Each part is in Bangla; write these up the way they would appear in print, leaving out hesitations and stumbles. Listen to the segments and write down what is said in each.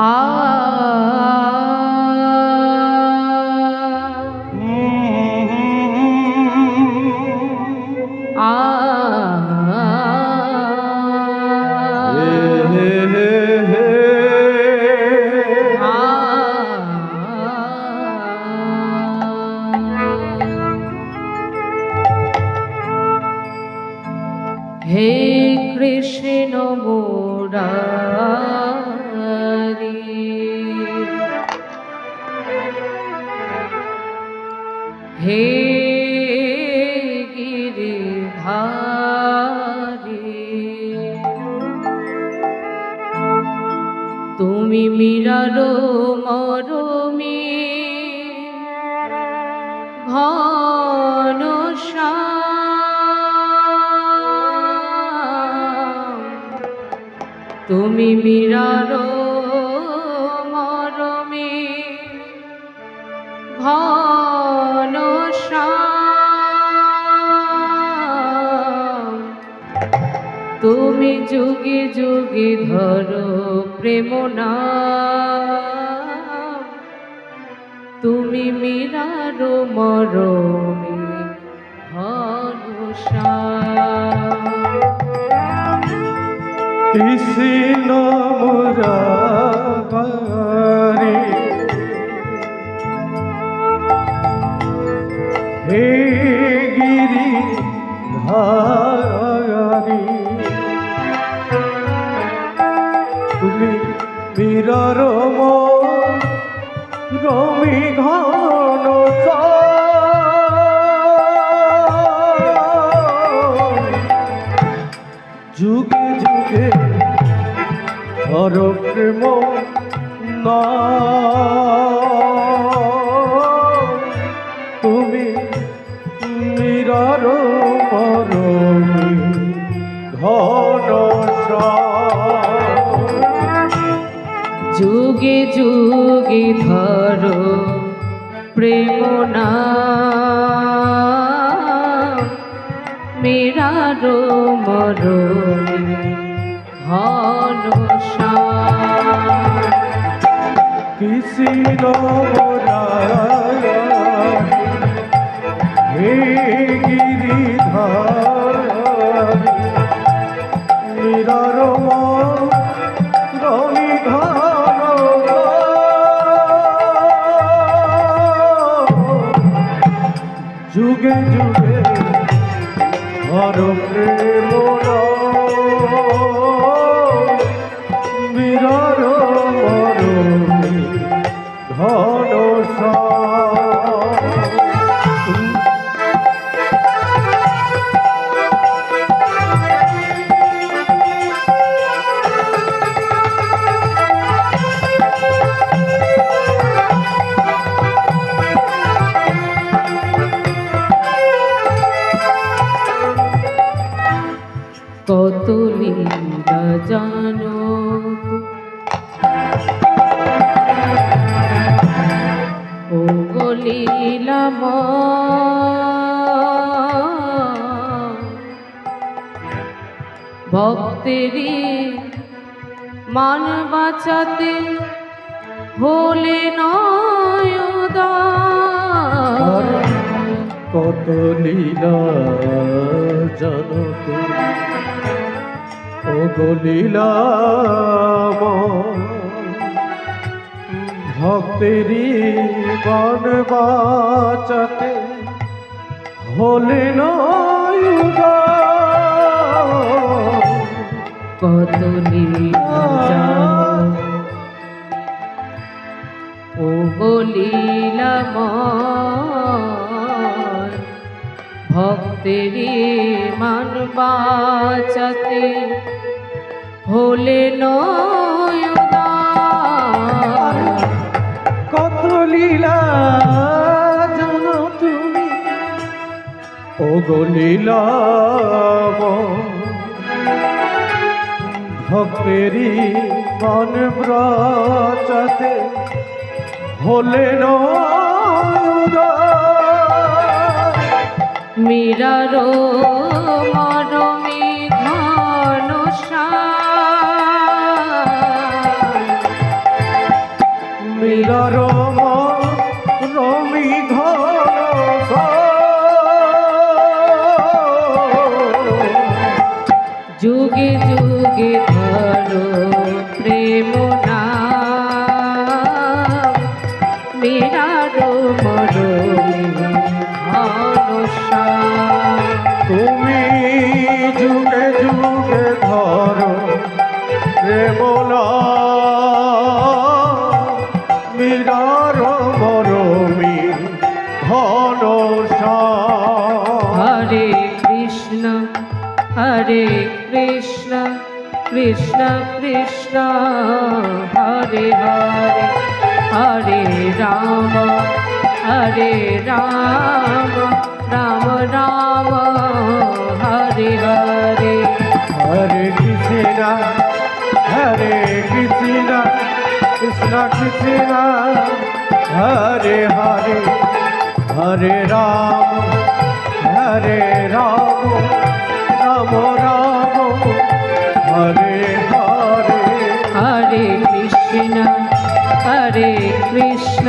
আ হে কৃষ্ণ মুরারি, হে গিরিধারী, তুমি মীরার মরমী ঘনশ্যাম, তুমি মীরার মরমী ঘনশ্যাম, তুমি যুগে যুগে ধরো প্রেম নাম, তুমি মীরার মরমী ঘনশ্যাম। কৃষ্ণ মুরারি, হে গিরিধারী, তুমি মীরার মরমী ঘনশ্যাম, যুগে যুগে ধর প্রেম নাম, তুমি মীরার মরমী ঘনশ্যাম, যুগে যুগে ধরো প্রেম নাম, মীরার মরমী ঘনশ্যাম। কৃষ্ণ মুরারি, হে গিরিধারী, মীরার মরমী ঘনশ্যাম, যুগে যুগে ধর প্রেম নাম, মীরার মরমী ঘনশ্যাম। কত লীলা জানো ও গো লীলাময়, ভক্তেরই মান বাঁচাতে হলে নয় উদার। কত লীলা জানো তুমি ও গো লীলাময়, ভক্তেরই প্রাণ বাঁচাতে হলে নয় উদার। কত লীলা জানো ও গো লীলাময়, ভক্তেরই মান বাঁচাতে হলে নয় উদার। কত লীলা জানো তুমি ও গো লীলাময়, ভক্তেরই মান বাঁচাতে হলে নয় উদার। মীরার মরমী ঘনশ্যাম, মীরার রমি ঘন যুগে যুগে ধরো প্রেম নাম মীরার মরমী ঘনশ্যাম। তুমি যুগে যুগে ধরো প্রেম মীরার মরমী ঘনশ্যাম। হরে কৃষ্ণ কৃষ্ণ কৃষ্ণ হরে হরে, হরে রাম রাম রাম হরে হরে। হরে কৃষ্ণ কৃষ্ণ কৃষ্ণ হরে হরে, হরে রাম রাম রাম হরে হরে। হরে কৃষ্ণ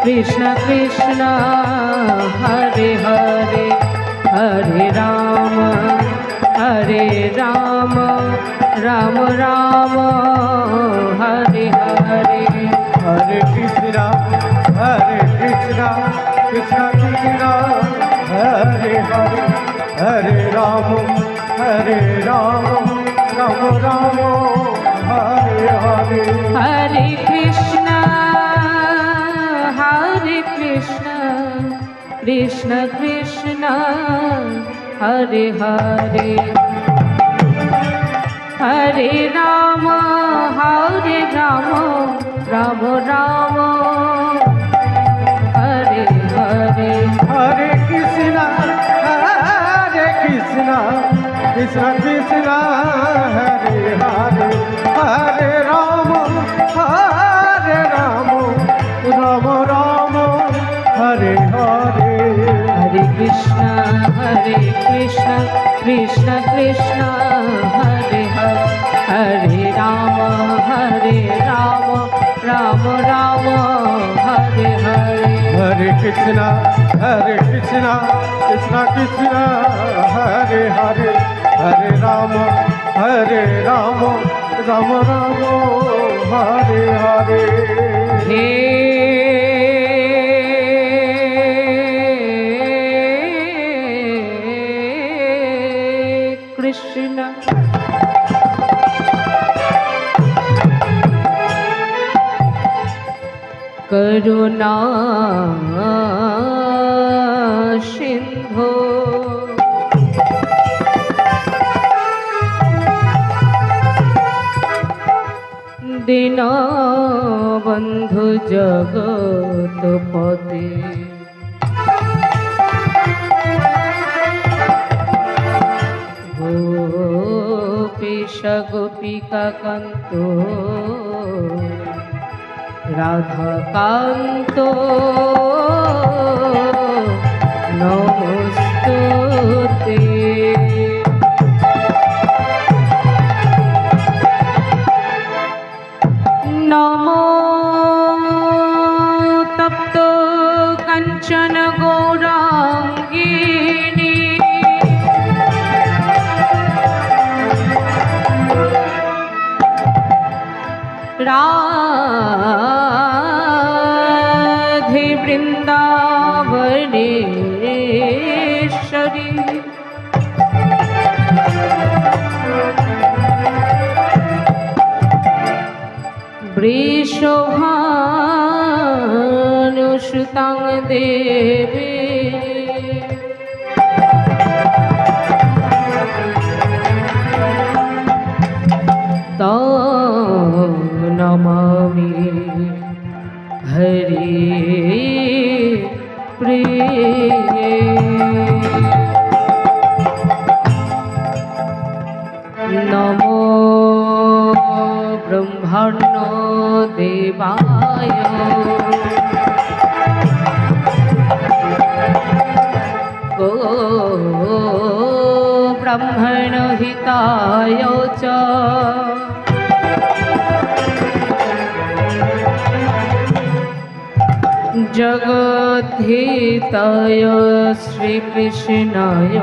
কৃষ্ণ কৃষ্ণ হরে হরে, হরে রাম রাম রাম হরে হরে। হরে কৃষ্ণ কৃষ্ণ কৃষ্ণ হরে হরে, হরে রাম রাম রাম হরে হরে। হরে কৃষ্ণ কৃষ্ণ কৃষ্ণ হরে হরে, হরে রাম রাম রাম হরে হরে। হরে কৃষ্ণ কৃষ্ণ কৃষ্ণ হরে হরে, হরে রাম রাম রাম হরে হরে। হরে কৃষ্ণ কৃষ্ণ কৃষ্ণ হরে হরে, হরে রাম রাম রাম হরে হরে। হরে কৃষ্ণ কৃষ্ণ কৃষ্ণ হরে হরে, হরে রাম রাম রাম হরে হরে। হে কৃষ্ণ করুণা সিন্ধু দীনবন্ধু জগৎপতি গোপীশ গোপিকা কান্ত রাধাকান্ত নমস্তুতে। নমো তপ্ত কাঞ্চন গৌরাঙ্গিনী রাধে বৃন্দাবনেশ্বরী বৃষভানুসুতাং দেবী তং নমামি হরি প্রিয়ে। নমো ব্রহ্মণ্য দেবায় গো ব্রহ্মণ হিতায় চ जगद्धिताय श्रीकृष्णाय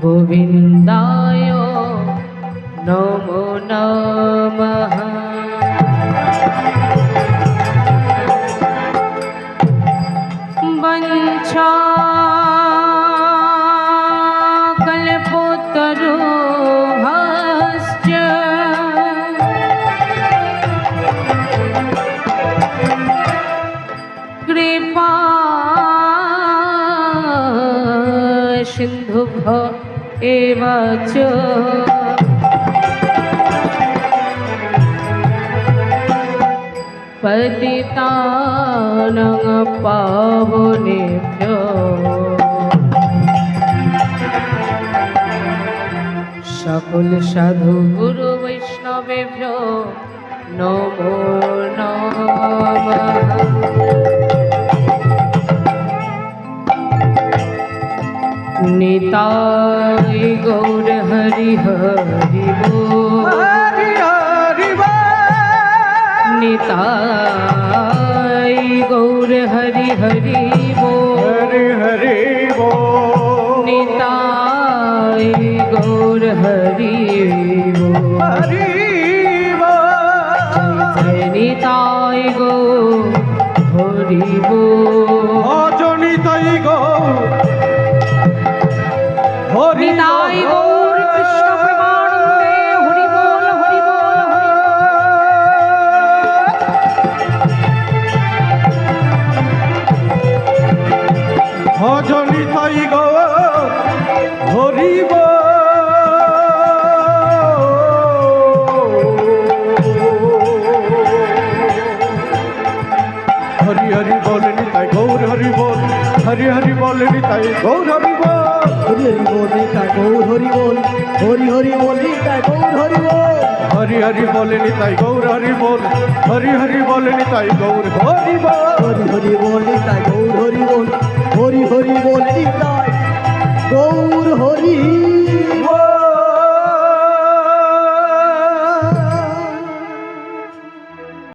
गोविन्दाय नमो नमः। वञ्चाकल्पतरुभ्यश्च कृपा सिन्धुभ्य एव च पतितानां पावनेभ्यो सकल साधु गुरु वैष्णवेभ्यो नमो नमः। निताय गौर हरि हरि बोल, हरि हरि बोल, निताय गौर हरि हरि बोल, हरि हरि बोल, निताय गौर हरि बोल, हरि बोल, जय निताय गौर हरि बोल, অজনিতাই গৌর হরি निताय गौर कृष्ण प्रेमानंदे हरि बोल हरि बोल অজনিতাই গৌর হরি হরি হরি বল নিতাই গৌর হরি বল, হরি হরি বল নিতাই গৌর হরি বল, হরি হরি বল নিতাই গৌর হরি বল, হরি হরি বল নিতাই গৌর হরি বল, হরি হরি বল নিতাই গৌর হরি বল, হরি হরি বল নিতাই গৌর হরি বল, হরি হরি বল নিতাই গৌর হরি বল, হরি হরি